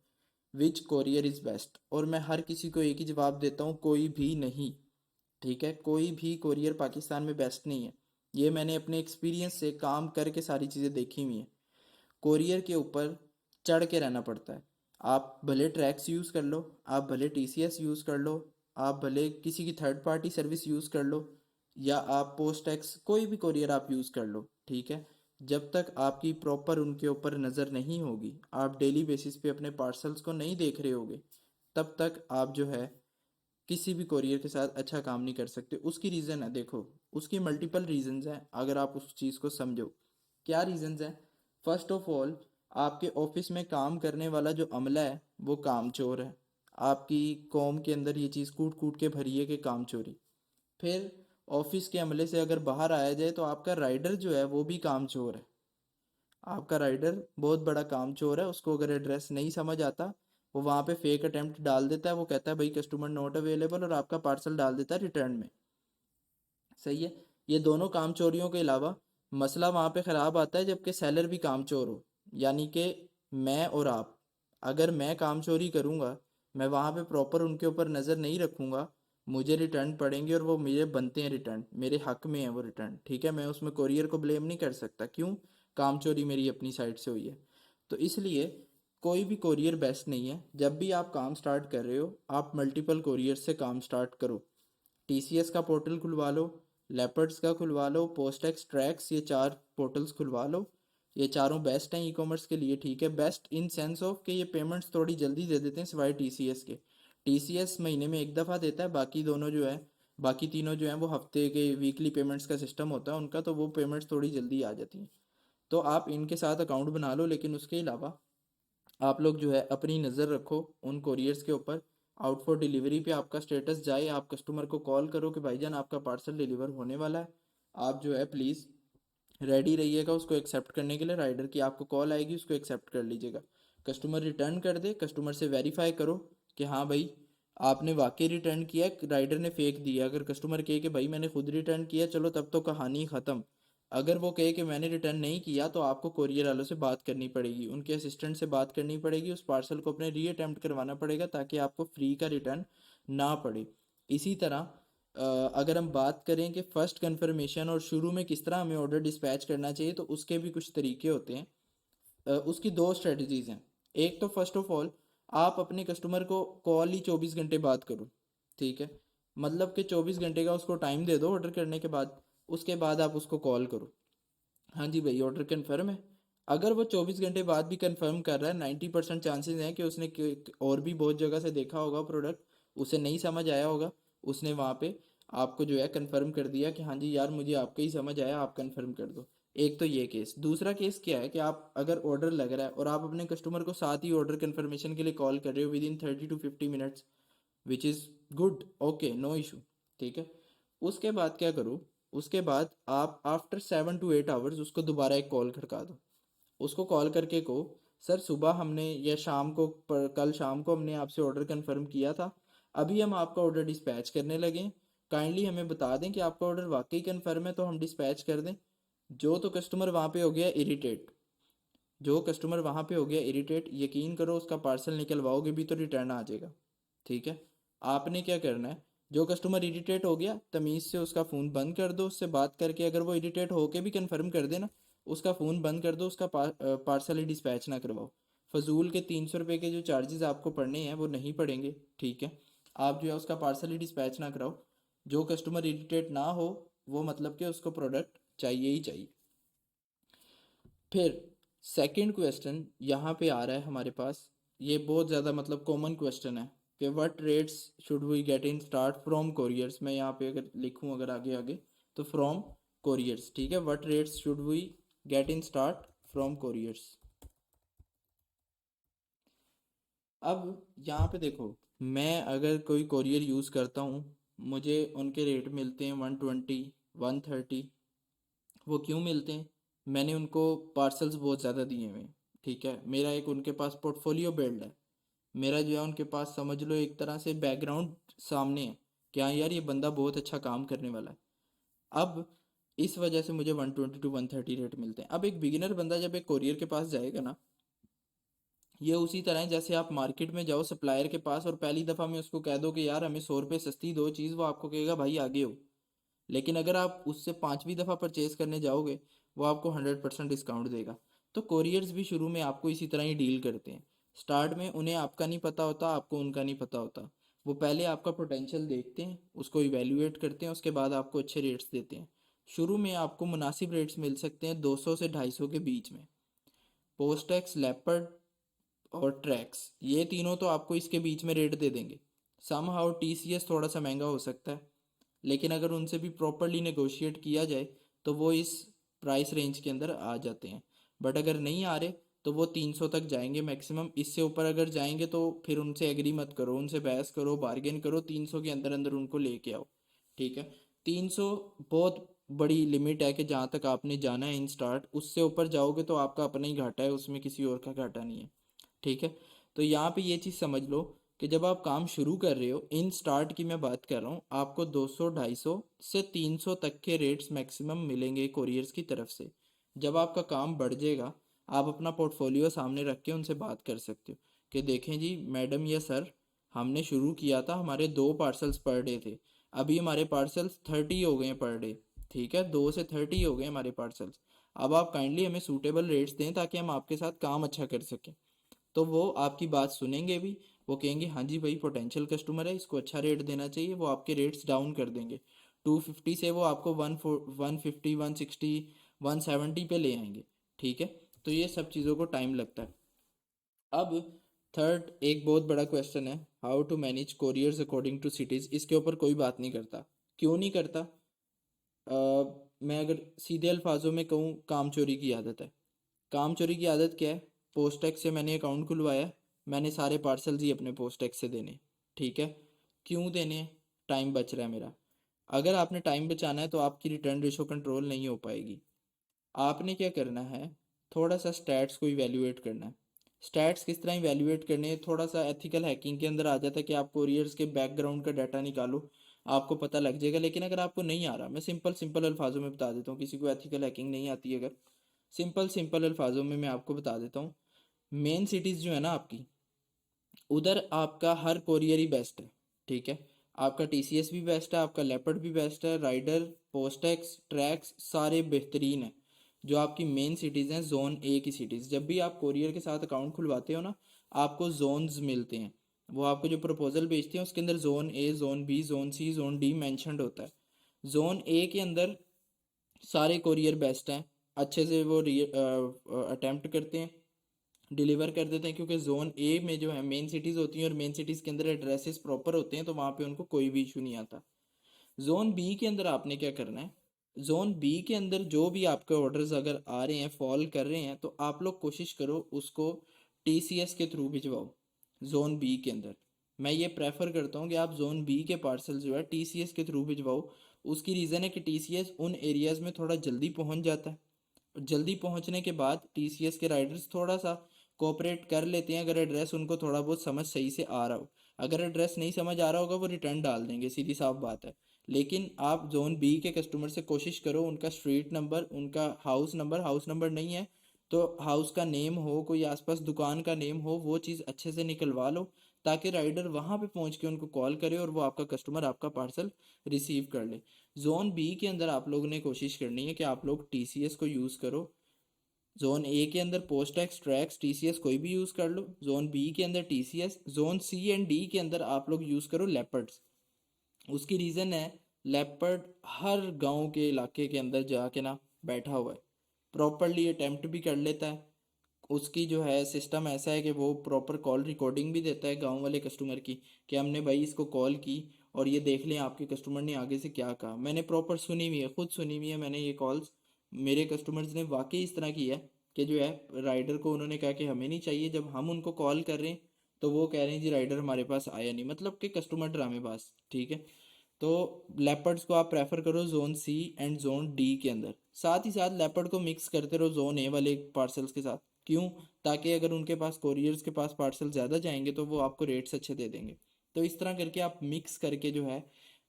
A: विच कोरियर इज़ बेस्ट, और मैं हर किसी को एक ही जवाब देता हूँ, कोई भी नहीं। ठीक है, कोई भी कोरियर पाकिस्तान में बेस्ट नहीं है। ये मैंने अपने एक्सपीरियंस से काम करके सारी चीज़ें देखी हुई हैं। कोरियर के ऊपर चढ़ के रहना पड़ता है। आप भले ट्रैक्स यूज़ कर लो, आप भले टीसीएस यूज़ कर लो, आप भले किसी की थर्ड पार्टी सर्विस यूज़ कर लो, या आप पोस्ट एक्स कोई भी कोरियर आप यूज़ कर लो, ठीक है, जब तक आपकी प्रॉपर उनके ऊपर नज़र नहीं होगी, आप डेली बेसिस पे अपने पार्सल्स को नहीं देख रहे होगे, तब तक आप जो है किसी भी कोरियर के साथ अच्छा काम नहीं कर सकते। उसकी रीज़न है, देखो उसकी मल्टीपल रीजंस हैं, अगर आप उस चीज़ को समझो। क्या रीजंस हैं? फर्स्ट ऑफ ऑल, आपके ऑफिस में काम करने वाला जो अमला है वो कामचोर है। आपकी कौम के अंदर ये चीज़ कूट कूट के भरी है कि कामचोरी। फिर ऑफिस के अमले से अगर बाहर आया जाए तो आपका राइडर जो है वो भी कामचोर है। आपका राइडर बहुत बड़ा कामचोर है, उसको अगर एड्रेस नहीं समझ आता, वो वहाँ पे फेक अटेम्प्ट डाल देता है, वो कहता है भाई कस्टमर नॉट अवेलेबल, और आपका पार्सल डाल देता है रिटर्न में। सही है। ये दोनों काम चोरियों के अलावा मसला वहाँ पे ख़राब आता है जबकि सेलर भी काम चोर हो, यानी कि मैं और आप, अगर मैं काम चोरी करूँगा, मैं वहाँ पे प्रॉपर उनके ऊपर नज़र नहीं रखूँगा, मुझे रिटर्न पड़ेंगे और वो मुझे बनते हैं रिटर्न, मेरे हक में है वो रिटर्न, ठीक है, मैं उसमें कोरियर को ब्लेम नहीं कर सकता। क्यों? काम चोरी मेरी अपनी साइड से हुई है। तो इसलिए कोई भी कोरियर बेस्ट नहीं है। जब भी आप काम स्टार्ट कर रहे हो, आप मल्टीपल कोरियर से काम स्टार्ट करो। टीसीएस का पोर्टल खुलवा लो, लेपर्ड्स का खुलवा लो, पोस्टेक्स, ट्रैक्स, ये 4 पोर्टल्स खुलवा लो। ये चारों बेस्ट हैं ई कॉमर्स के लिए, ठीक है, बेस्ट इन सेंस ऑफ कि ये पेमेंट्स थोड़ी जल्दी दे देते हैं सिवाय टीसीएस के। टीसीएस महीने में एक दफ़ा देता है, बाकी दोनों जो है, बाकी तीनों जो हैं वो हफ्ते के वीकली पेमेंट्स का सिस्टम होता है उनका, तो वो पेमेंट्स थोड़ी जल्दी आ जाती हैं। तो आप इनके साथ अकाउंट बना लो, लेकिन उसके अलावा आप लोग जो है अपनी नज़र रखो उन कोरियर्स के ऊपर। आउट फॉर डिलीवरी पे आपका स्टेटस जाए, आप कस्टमर को कॉल करो कि भाईजान आपका पार्सल डिलीवर होने वाला है, आप जो है प्लीज़ रेडी रहिएगा उसको एक्सेप्ट करने के लिए। राइडर की आपको कॉल आएगी, उसको एक्सेप्ट कर लीजिएगा। कस्टमर रिटर्न कर दे, कस्टमर से वेरीफाई करो कि हाँ भाई आपने वाकई रिटर्न किया, राइडर ने फेक दिया। अगर कस्टमर कहे कि भाई मैंने खुद रिटर्न किया, चलो तब तो कहानी ख़त्म। अगर वो कहे कि मैंने रिटर्न नहीं किया, तो आपको कोरियर वालों से बात करनी पड़ेगी, उनके असिस्टेंट से बात करनी पड़ेगी, उस पार्सल को अपने री अटेम्प्ट करवाना पड़ेगा ताकि आपको फ्री का रिटर्न ना पड़े। इसी तरह अगर हम बात करें कि फ़र्स्ट कन्फर्मेशन और शुरू में किस तरह हमें ऑर्डर डिस्पैच करना चाहिए, तो उसके भी कुछ तरीके होते हैं। उसकी दो स्ट्रेटजीज़ हैं। एक तो फर्स्ट ऑफ ऑल, आप अपने कस्टमर को कॉल ही 24 घंटे बाद करो, ठीक है, मतलब कि 24 घंटे का उसको टाइम दे दो ऑर्डर करने के बाद, उसके बाद आप उसको कॉल करो। हाँ जी भाई ऑर्डर कन्फर्म है, अगर वो 24 घंटे बाद भी कंफर्म कर रहा है, 90% चांसेस हैं कि उसने और भी बहुत जगह से देखा होगा प्रोडक्ट, उसे नहीं समझ आया होगा, उसने वहाँ पे आपको जो है कंफर्म कर दिया कि हाँ जी यार मुझे आपका ही समझ आया, आप कंफर्म कर दो। एक तो ये केस। दूसरा केस क्या है कि आप अगर ऑर्डर लग रहा है और आप अपने कस्टमर को साथ ही ऑर्डर कंफर्मेशन के लिए कॉल कर रहे हो within 30 to 50 minutes, which is good, okay, no issue, ठीक है। उसके बाद क्या करो, उसके बाद आप आफ्टर 7 to 8 आवर्स उसको दोबारा एक कॉल खड़का दो। उसको कॉल करके कहो, सर सुबह हमने या शाम को कल शाम को हमने आपसे ऑर्डर कंफर्म किया था, अभी हम आपका ऑर्डर डिस्पैच करने लगे हैं, काइंडली हमें बता दें कि आपका ऑर्डर वाकई कंफर्म है तो हम डिस्पैच कर दें। जो तो कस्टमर वहाँ पे हो गया इरिटेट, जो कस्टमर वहाँ पे हो गया इरिटेट, यकीन करो उसका पार्सल निकलवाओगे भी तो रिटर्न आ जाएगा, ठीक है। आपने क्या करना है, जो कस्टमर इरिटेट हो गया तमीज़ से उसका फ़ोन बंद कर दो, उससे बात करके अगर वो इरिटेट होके भी कंफर्म कर देना, उसका फ़ोन बंद कर दो, उसका पार्सल ही डिस्पैच ना करवाओ। फजूल के 300 रुपये के जो चार्जेस आपको पड़ने हैं वो नहीं पड़ेंगे, ठीक है। आप जो है उसका पार्सल ही डिस्पैच ना कराओ। जो कस्टमर इरिटेट ना हो वो मतलब कि उसको प्रोडक्ट चाहिए ही चाहिए। फिर सेकंड क्वेश्चन यहाँ पे आ रहा है हमारे पास, ये बहुत ज़्यादा मतलब कॉमन क्वेश्चन है कि what rates should we get in start from couriers. मैं यहाँ पे अगर लिखूँ अगर आगे आगे तो फ्रॉम कोरियर्स, ठीक है। What rates should we get in start from couriers. अब यहाँ पे देखो, मैं अगर कोई कोरियर यूज़ करता हूँ, मुझे उनके रेट मिलते हैं 120, 130। वो क्यों मिलते हैं, मैंने उनको पार्सल्स बहुत ज़्यादा दिए हुए हैं, ठीक है। मेरा एक उनके पास पोर्टफोलियो बिल्ड है, मेरा जो है उनके पास समझ लो एक तरह से बैकग्राउंड सामने है कि हाँ यार ये बंदा बहुत अच्छा काम करने वाला है। अब इस वजह से मुझे 120 to 130 रेट मिलते हैं। अब एक बिगिनर बंदा जब एक कोरियर के पास जाएगा ना, ये उसी तरह है जैसे आप मार्केट में जाओ सप्लायर के पास और पहली दफ़ा में उसको कह दो कि यार हमें 100 रुपये सस्ती दो चीज़, वो आपको कहेगा भाई आगे हो। लेकिन अगर आप उससे पांचवी दफ़ा परचेज करने जाओगे, वो आपको 100% डिस्काउंट देगा। तो कोरियर्स भी शुरू में आपको इसी तरह ही डील करते हैं। स्टार्ट में उन्हें आपका नहीं पता होता, आपको उनका नहीं पता होता। वो पहले आपका पोटेंशियल देखते हैं, उसको इवेल्युएट करते हैं, उसके बाद आपको अच्छे रेट्स देते हैं। शुरू में आपको मुनासिब रेट्स मिल सकते हैं 200 से 250 के बीच में। पोस्टेक्स, लेपर्ड और ट्रैक्स, ये तीनों तो आपको इसके बीच में रेट दे देंगे। सम हाउ टीसीएस थोड़ा सा महंगा हो सकता है, लेकिन अगर उनसे भी प्रॉपरली नेगोशिएट किया जाए तो वो इस प्राइस रेंज के अंदर आ जाते हैं। बट अगर नहीं आ रहे तो वो 300 तक जाएंगे मैक्सिमम। इससे ऊपर अगर जाएंगे तो फिर उनसे एग्री मत करो, उनसे बहस करो, बार्गेन करो, 300 के अंदर अंदर उनको लेके आओ, ठीक है। 300 बहुत बड़ी लिमिट है कि जहाँ तक आपने जाना है इन स्टार्ट, उससे ऊपर जाओगे तो आपका अपना ही घाटा है, उसमें किसी और का घाटा नहीं है, ठीक है। तो यहाँ पे ये चीज़ समझ लो कि जब आप काम शुरू कर रहे हो, इन स्टार्ट की मैं बात कर रहा हूँ, आपको 200, 250 से 300 तक के रेट्स मैक्सिमम मिलेंगे कोरियर्स की तरफ से। जब आपका काम बढ़ जाएगा, आप अपना पोर्टफोलियो सामने रख के उनसे बात कर सकते हो कि देखें जी मैडम या सर, हमने शुरू किया था, हमारे 2 पार्सल्स पर डे थे, अभी हमारे पार्सल्स 30 हो गए हैं पर डे, ठीक है, 2 से 30 हो गए हमारे पार्सल्स। अब आप काइंडली हमें सूटेबल रेट्स दें ताकि हम आपके साथ काम अच्छा कर सकें। तो वो आपकी बात सुनेंगे भी, वो कहेंगे हाँ जी भाई पोटेंशियल कस्टमर है, इसको अच्छा रेट देना चाहिए, वो आपके रेट्स डाउन कर देंगे। 250 से वो आपको 150, 160, 170 पे ले आएंगे, ठीक है। तो ये सब चीज़ों को टाइम लगता है। अब थर्ड एक बहुत बड़ा क्वेश्चन है, how to manage couriers according to cities. इसके ऊपर कोई बात नहीं करता। क्यों नहीं करता? मैं अगर सीधे अल्फाजों में कहूँ, काम चोरी की आदत है। काम चोरी की आदत क्या है? पोस्टैक्स से मैंने अकाउंट खुलवाया, मैंने सारे पार्सल्स ही अपने पोस्टैक्स से देने, ठीक है। क्यों देने हैं? टाइम बच रहा है मेरा। अगर आपने टाइम बचाना है तो आपकी रिटर्न रेशो कंट्रोल नहीं हो पाएगी। आपने क्या करना है, थोड़ा सा स्टैट्स को इवेल्युएट करना है। स्टैट्स किस तरह इवेल्युएट करने हैं, थोड़ा सा एथिकल हैकिंग के अंदर आ जाता है कि आप कोरियर्स के बैकग्राउंड का डाटा निकालो, आपको पता लग जाएगा। लेकिन अगर आपको नहीं आ रहा, मैं सिंपल सिंपल अल्फाजों में बता देता हूँ, किसी को एथिकल हैकिंग नहीं आती है अगर, सिंपल सिंपल अल्फाजों में मैं आपको बता देता हूँ। मेन सिटीज़ जो है ना आपकी, उधर आपका हर कोरियर ही बेस्ट है, ठीक है। आपका टीसीएस भी बेस्ट है, आपका लेपर्ड भी बेस्ट है, राइडर, पोस्टेक्स, ट्रैक्स सारे बेहतरीन हैं। जो आपकी मेन सिटीज़ हैं, जोन ए की सिटीज़, जब भी आप कोरियर के साथ अकाउंट खुलवाते हो ना, आपको जोन्स मिलते हैं। वो आपको जो प्रपोजल भेजते हैं उसके अंदर zone A, zone B, zone C, zone D mentioned होता है। जोन ए के अंदर सारे कोरियर बेस्ट हैं, अच्छे से वो अटेम्प्ट करते हैं, डिलीवर कर देते हैं, क्योंकि जोन ए में जो है मेन सिटीज़ होती हैं और मेन सिटीज़ के अंदर एड्रेसेस प्रॉपर होते हैं, तो वहाँ पे उनको कोई भी इशू नहीं आता। जोन बी के अंदर आपने क्या करना है, जोन बी के अंदर जो भी आपके ऑर्डर्स अगर आ रहे हैं, फॉल कर रहे हैं, तो आप लोग कोशिश करो उसको टीसीएस के थ्रू भिजवाओ। जोन बी के अंदर मैं ये प्रेफर करता हूँ कि आप जोन बी के पार्सल जो है टीसीएस के थ्रू भिजवाओ। उसकी रीज़न है कि टीसीएस उन एरियाज़ में थोड़ा जल्दी पहुँच जाता है, जल्दी पहुंचने के बाद टीसीएस के राइडर्स थोड़ा सा कोऑपरेट कर लेते हैं अगर एड्रेस उनको थोड़ा बहुत समझ सही से आ रहा हो। अगर एड्रेस नहीं समझ आ रहा होगा वो रिटर्न डाल देंगे, सीधी साफ बात है। लेकिन आप जोन बी के कस्टमर से कोशिश करो उनका स्ट्रीट नंबर, उनका हाउस नंबर नहीं है तो हाउस का नेम हो, कोई आसपास दुकान का नेम हो, वो चीज़ अच्छे से निकलवा लो, ताकि राइडर वहाँ पे पहुँच के उनको कॉल करे और वो आपका कस्टमर आपका पार्सल रिसीव कर ले। जोन बी के अंदर आप लोगों ने कोशिश करनी है कि आप लोग टीसीएस को यूज़ करो। जोन ए के अंदर पोस्टैक्स, ट्रैक्स, टीसीएस कोई भी यूज़ कर लो। जोन बी के अंदर TCS, zone C and D के अंदर आप लोग यूज़ करो लेपर्ड्स। उसकी रीज़न है, लेपर्ड हर गांव के इलाके के अंदर जाके ना बैठा हुआ है, प्रॉपरली अटेम्प्ट भी कर लेता है। उसकी जो है सिस्टम ऐसा है कि वो प्रॉपर कॉल रिकॉर्डिंग भी देता है गांव वाले कस्टमर की, कि हमने भाई इसको कॉल की और ये देख लें आपके कस्टमर ने आगे से क्या कहा। मैंने प्रॉपर सुनी हुई है, खुद सुनी हुई है मैंने ये कॉल्स। मेरे कस्टमर्स ने वाकई इस तरह की है कि जो है राइडर को उन्होंने कहा कि हमें नहीं चाहिए, जब हम उनको कॉल कर रहे हैं तो वो कह रहे हैं जी राइडर हमारे पास आया नहीं, मतलब कि कस्टमर ड्रामेबाज। ठीक है, तो लेपर्ड्स को आप प्रेफर करो zone C and zone D के अंदर। साथ ही साथ लेपर्ड को मिक्स करते रहो जोन ए वाले पार्सल्स के साथ। क्यों? ताकि अगर उनके पास कोरियर्स के पास पार्सल ज़्यादा जाएंगे तो वो आपको रेट्स अच्छे दे देंगे। तो इस तरह करके आप मिक्स करके जो है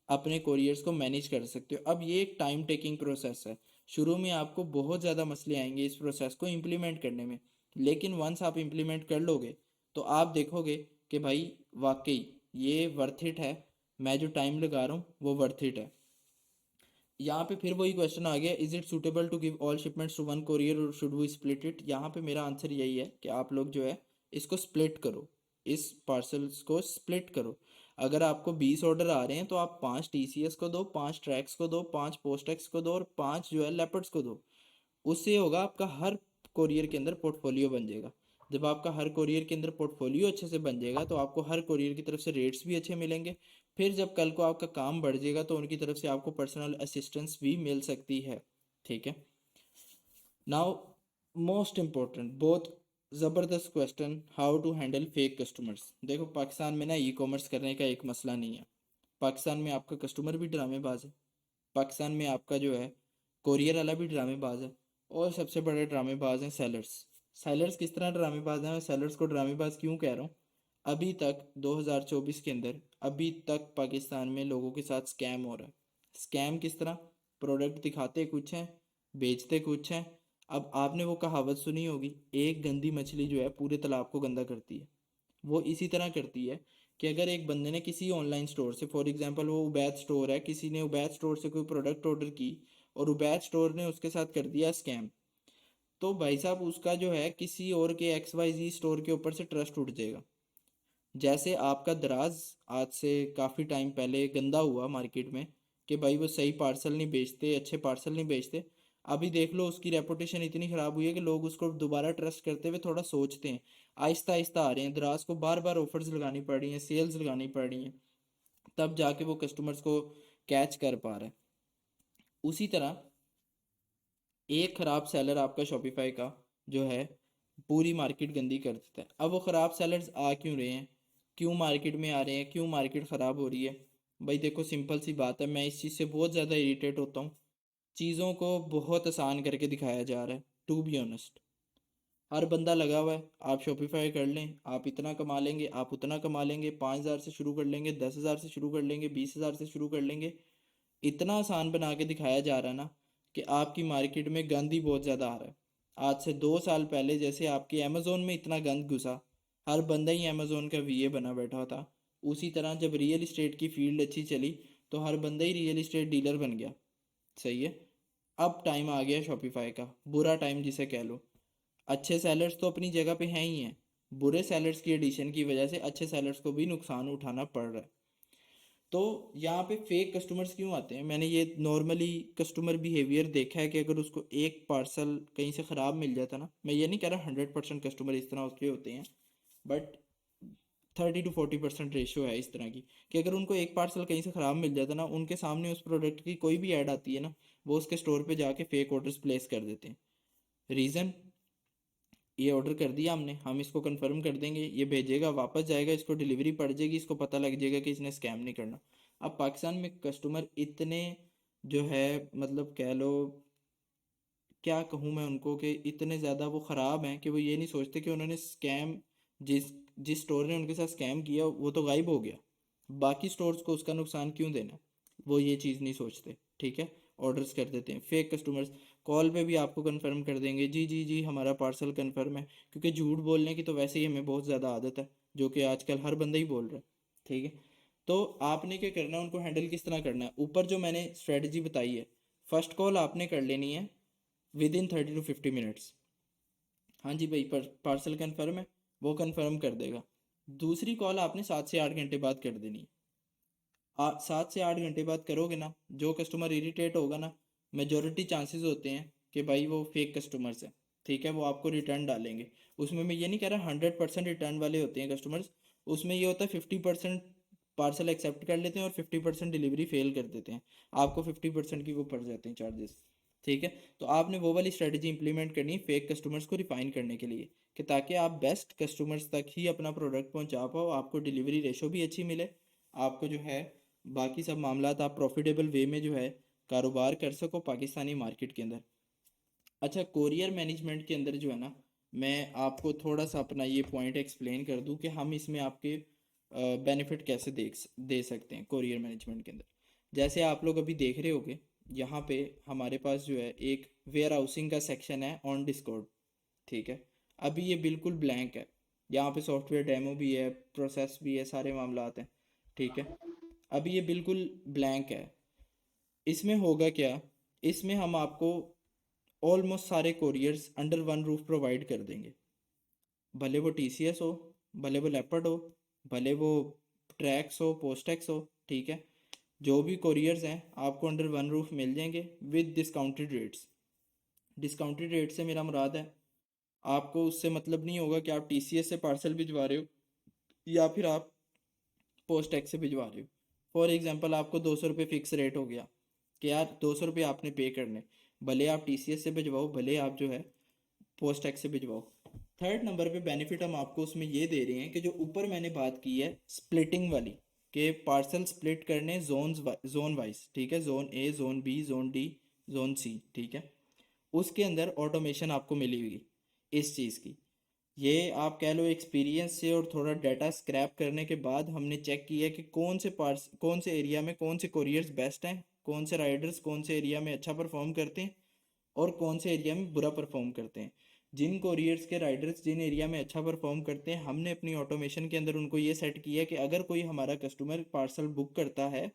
A: अपने कोरियर्स को मैनेज कर सकते हो। अब ये एक टाइम टेकिंग प्रोसेस है, शुरू में आपको बहुत ज़्यादा मसले आएंगे इस प्रोसेस को इम्प्लीमेंट करने में, लेकिन वंस आप इम्प्लीमेंट कर लोगे तो आप देखोगे कि भाई वाकई ये वर्थ इट है, मैं जो टाइम लगा रहा हूँ वो वर्थ इट है। यहाँ पे फिर वही क्वेश्चन आ गया, is it suitable to give all shipments to one courier और शुड वी स्प्लिट इट। यहाँ पे मेरा आंसर यही है कि आप लोग जो है इसको स्प्लिट करो, इस पार्सल्स को स्प्लिट करो। अगर आपको 20 ऑर्डर आ रहे हैं तो आप 5 टीसीएस को दो, 5 ट्रैक्स को दो, 5 पोस्टेक्स को दो और 5 जो है लेपर्ड्स को दो। उससे होगा आपका हर कोरियर के अंदर पोर्टफोलियो बन जाएगा। जब आपका हर कोरियर के अंदर पोर्टफोलियो अच्छे से बन जाएगा तो आपको हर कोरियर की तरफ से रेट्स भी अच्छे मिलेंगे। फिर जब कल को आपका काम बढ़ जाएगा तो उनकी तरफ से आपको पर्सनल असिस्टेंस भी मिल सकती है। ठीक है, नाउ मोस्ट इम्पोर्टेंट बहुत ज़बरदस्त question, how to handle fake customers. देखो पाकिस्तान में ना ई कॉमर्स करने का एक मसला नहीं है। पाकिस्तान में आपका कस्टमर भी ड्रामेबाज है, पाकिस्तान में आपका जो है कोरियर वाला भी ड्रामेबाज है, और सबसे बड़े ड्रामेबाज हैं सेलर्स। सेलर्स किस तरह ड्रामेबाज हैं, मैं सेलर्स को ड्रामेबाज क्यों कह रहा हूँ? अभी तक 2024 के अंदर अभी तक पाकिस्तान में लोगों के साथ स्कैम हो रहा है। स्कैम किस तरह? प्रोडक्ट दिखाते कुछ हैं, बेचते कुछ हैं। अब आपने वो कहावत सुनी होगी, एक गंदी मछली जो है पूरे तालाब को गंदा करती है। वो इसी तरह करती है कि अगर एक बंदे ने किसी ऑनलाइन स्टोर से, फॉर एग्जांपल वो उबैद स्टोर है, किसी ने उबैद स्टोर से कोई प्रोडक्ट ऑर्डर की और उबैद स्टोर ने उसके साथ कर दिया स्कैम, तो भाई साहब उसका जो है किसी और के XYZ स्टोर के ऊपर से ट्रस्ट उठ जाएगा। जैसे आपका दराज आज से काफ़ी टाइम पहले गंदा हुआ मार्केट में कि भाई वो सही पार्सल नहीं बेचते, अच्छे पार्सल नहीं बेचते, अभी देख लो उसकी रेपुटेशन इतनी ख़राब हुई है कि लोग उसको दोबारा ट्रस्ट करते हुए थोड़ा सोचते हैं। आहिस्ता आहिस्ता आ रहे हैं, दराज को बार बार ऑफर्स लगानी पड़ रही हैं, सेल्स लगानी पड़ रही हैं, तब जाके वो कस्टमर्स को कैच कर पा रहा है। उसी तरह एक ख़राब सेलर आपका शॉपिफाई का जो है पूरी मार्केट गंदी कर देता है। अब वो ख़राब सेलर्स आ क्यों रहे हैं, क्यों मार्केट में आ रहे हैं, क्यों मार्केट ख़राब हो रही है? भाई देखो सिंपल सी बात है, मैं इस चीज़ से बहुत ज़्यादा इरिटेट होता हूँ। चीज़ों को बहुत आसान करके दिखाया जा रहा है, टू बी ऑनेस्ट। हर बंदा लगा हुआ है, आप शॉपिफाई कर लें, आप इतना कमा लेंगे, आप उतना कमा लेंगे, 5,000 से शुरू कर लेंगे, 10,000 से शुरू कर लेंगे, 20,000 से शुरू कर लेंगे। इतना आसान बना के दिखाया जा रहा है ना कि आपकी मार्केट में गंद ही बहुत ज़्यादा आ रहा है। आज से 2 साल पहले जैसे आपकी अमेज़ोन में इतना गंद घुसा, हर बंदा ही अमेज़ोन का वीए बना बैठा था, उसी तरह जब रियल इस्टेट की फील्ड अच्छी चली तो हर बंदा ही रियल इस्टेट डीलर बन गया। सही है, अब टाइम आ गया शॉपिफाई का, बुरा टाइम जिसे कह लो। अच्छे सेलर्स तो अपनी जगह पे हैं ही हैं, बुरे सेलर्स की एडिशन की वजह से अच्छे सेलर्स को भी नुकसान उठाना पड़ रहा है। तो यहाँ पे फेक कस्टमर्स क्यों आते हैं? मैंने ये नॉर्मली कस्टमर बिहेवियर देखा है कि अगर उसको एक पार्सल कहीं से ख़राब मिल जाता ना, मैं ये नहीं कह रहा 100% कस्टमर इस तरह उसके होते हैं, बट 30 to 40% रेशियो है इस तरह की, कि अगर उनको एक पार्सल कहीं से ख़राब मिल जाता ना, उनके सामने उस प्रोडक्ट की कोई भी ऐड आती है ना, वो उसके स्टोर पे जाके फेक ऑर्डर्स प्लेस कर देते हैं। रीज़न, ये ऑर्डर कर दिया हमने, हम इसको कंफर्म कर देंगे, ये भेजेगा, वापस जाएगा, इसको डिलीवरी पड़ जाएगी, इसको पता लग जाएगा कि इसने स्कैम नहीं करना। अब पाकिस्तान में कस्टमर इतने जो है, मतलब कह लो, क्या कहूँ मैं उनको, कि इतने ज़्यादा वो ख़राब हैं कि वो ये नहीं सोचते कि उन्होंने स्कैम, जिस जिस स्टोर ने उनके साथ स्कैम किया वो तो गायब हो गया, बाकी स्टोर्स को उसका नुकसान क्यों देना, वो ये चीज़ नहीं सोचते। ठीक है, ऑर्डर्स कर देते हैं फेक कस्टमर्स। कॉल पे भी आपको कंफर्म कर देंगे, जी जी जी हमारा पार्सल कंफर्म है, क्योंकि झूठ बोलने की तो वैसे ही हमें बहुत ज़्यादा आदत है, जो कि आजकल हर बंदा ही बोल रहा है। ठीक है, तो आपने क्या करना है, उनको हैंडल किस तरह करना है, ऊपर जो मैंने स्ट्रेटजी बताई है, फर्स्ट कॉल आपने कर लेनी है विद इन 30 to 50 मिनट्स। हाँ जी भाई, पर पार्सल कंफर्म है, वो कंफर्म कर देगा। दूसरी कॉल आपने 7 से 8 घंटे बाद कर देनी है। 7 से 8 घंटे बाद करोगे ना, जो कस्टमर इरिटेट होगा ना, मेजोरिटी चांसेस होते हैं कि भाई वो फेक कस्टमर्स हैं। ठीक है, वो आपको रिटर्न डालेंगे। उसमें मैं ये नहीं कह रहा 100% रिटर्न वाले होते हैं कस्टमर्स, उसमें ये होता है 50% पार्सल एक्सेप्ट कर लेते हैं और 50% डिलीवरी फेल कर देते हैं, आपको 50% की वो पड़ जाते हैं चार्जेस। ठीक है, तो आपने वो वाली स्ट्रेटजी इंप्लीमेंट करनी है फेक कस्टमर्स को रिफाइन करने के लिए, कि ताकि आप बेस्ट कस्टमर्स तक ही अपना प्रोडक्ट पहुंचा पाओ, आपको डिलीवरी रेशो भी अच्छी मिले, आपको जो है बाकी सब मामला आप प्रॉफिटेबल वे में जो है कारोबार कर सको पाकिस्तानी मार्केट के अंदर। अच्छा, कोरियर मैनेजमेंट के अंदर जो है ना, मैं आपको थोड़ा सा अपना ये पॉइंट एक्सप्लेन कर दूं कि हम इसमें आपके बेनिफिट कैसे दे सकते हैं कोरियर मैनेजमेंट के अंदर। जैसे आप लोग अभी देख रहे होगे, यहाँ पे हमारे पास जो है एक वेयर हाउसिंग का सेक्शन है ऑन डिस्कॉर्ड। ठीक है, अभी ये बिल्कुल ब्लैंक है, यहाँ पे सॉफ्टवेयर डेमो भी है, प्रोसेस भी है, सारे मामला आते हैं। ठीक है, अभी ये बिल्कुल ब्लैंक है। इसमें होगा क्या, इसमें हम आपको ऑलमोस्ट सारे couriers under one roof provide कर देंगे, भले वो टीसीएस हो, भले वो लेपर्ड हो, भले वो ट्रैक्स हो, पोस्टेक्स हो। ठीक है, जो भी कोरियर्स हैं आपको अंडर वन रूफ मिल जाएंगे with discounted rates. Discounted rate से मेरा मुराद है, आपको उससे मतलब नहीं होगा कि आप टीसीएस से पार्सल भिजवा रहे हो या फिर आप पोस्ट टैक्स से भिजवा रहे हो। फॉर एग्जांपल आपको 200 रुपये फिक्स रेट हो गया कि यार 200 रुपये आपने पे करने, भले आप टीसीएस से भिजवाओ, भले आप जो है पोस्ट टैक्स से भिजवाओ। थर्ड नंबर पे बेनिफिट हम आपको उसमें ये दे रहे हैं कि जो ऊपर मैंने बात की है स्प्लिटिंग वाली, कि पार्सल स्प्लिट करने जोन वाइज। ठीक है, zone A, zone B, zone D, zone C. ठीक है, उसके अंदर ऑटोमेशन आपको मिली हुई इस चीज़ की। ये आप कह लो एक्सपीरियंस से और थोड़ा डाटा स्क्रैप करने के बाद हमने चेक किया कि कौन से एरिया में कौन से कोरियर्स बेस्ट हैं, कौन से राइडर्स कौन से एरिया में अच्छा परफॉर्म करते हैं और कौन से एरिया में बुरा परफॉर्म करते हैं। जिन कोरियर्स के राइडर्स जिन एरिया में अच्छा परफॉर्म करते हैं, हमने अपनी ऑटोमेशन के अंदर उनको ये सेट किया कि अगर कोई हमारा कस्टमर पार्सल बुक करता है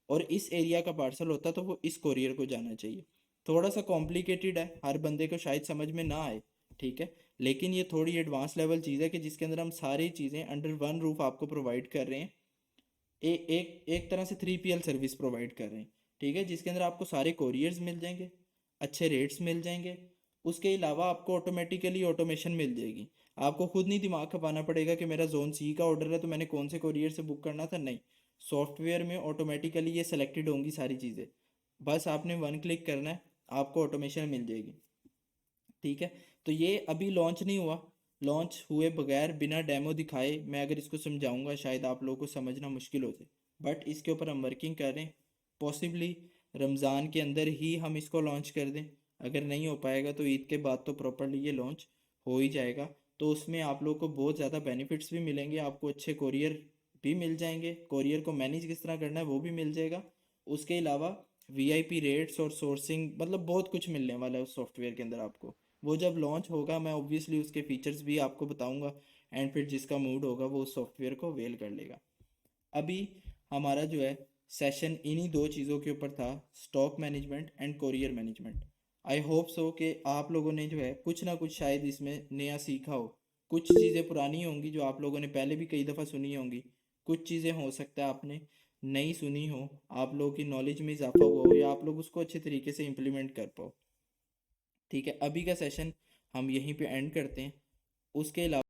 A: और इस एरिया का पार्सल होता तो वो इस कोरियर को जाना चाहिए। थोड़ा सा कॉम्प्लिकेटेड है, हर बंदे को शायद समझ में ना आए। ठीक है, लेकिन ये थोड़ी एडवांस लेवल चीज़ है कि जिसके अंदर हम सारी चीज़ें अंडर वन रूफ आपको प्रोवाइड कर रहे हैं। एक तरह से 3PL सर्विस प्रोवाइड कर रहे हैं। ठीक है, जिसके अंदर आपको सारे कोरियर्स मिल जाएंगे, अच्छे रेट्स मिल जाएंगे, उसके अलावा आपको ऑटोमेटिकली ऑटोमेशन मिल जाएगी। आपको खुद नहीं दिमाग खपाना पड़ेगा कि मेरा जोन सी का ऑर्डर है तो मैंने कौन से कोरियर से बुक करना था, नहीं, सॉफ्टवेयर में ऑटोमेटिकली ये सेलेक्टेड होंगी सारी चीज़ें, बस आपने वन क्लिक करना है, आपको ऑटोमेशन मिल जाएगी। ठीक है, तो ये अभी लॉन्च नहीं हुआ, लॉन्च हुए बगैर बिना डेमो दिखाए मैं अगर इसको समझाऊंगा शायद आप लोगों को समझना मुश्किल हो जाए, बट इसके ऊपर हम वर्किंग कर रहे हैं। पॉसिबली रमज़ान के अंदर ही हम इसको लॉन्च कर दें, अगर नहीं हो पाएगा तो ईद के बाद तो प्रॉपरली ये लॉन्च हो ही जाएगा। तो उसमें आप लोग को बहुत ज़्यादा बेनिफिट्स भी मिलेंगे, आपको अच्छे कोरियर भी मिल जाएंगे, कोरियर को मैनेज किस तरह करना है वो भी मिल जाएगा। उसके अलावा वीआईपी रेट्स और सोर्सिंग, मतलब बहुत कुछ मिलने वाला है उस सॉफ्टवेयर के अंदर आपको। वो जब लॉन्च होगा मैं ऑब्वियसली उसके फीचर्स भी आपको बताऊंगा, एंड फिर जिसका मूड होगा वो उस सॉफ्टवेयर को अवेल कर लेगा। अभी हमारा जो है सेशन इन्हीं दो चीज़ों के ऊपर था, stock management and courier management. I hope so कि आप लोगों ने जो है कुछ ना कुछ शायद इसमें नया सीखा हो। कुछ चीज़ें पुरानी होंगी जो आप लोगों ने पहले भी कई दफ़ा सुनी होंगी, कुछ चीज़ें हो सकता है आपने नई सुनी हो, आप लोगों की नॉलेज में इजाफा हुआ हो या आप लोग उसको अच्छे तरीके से इम्प्लीमेंट कर पाओ। ठीक है, अभी का सेशन हम यहीं पे एंड करते हैं। उसके अलावा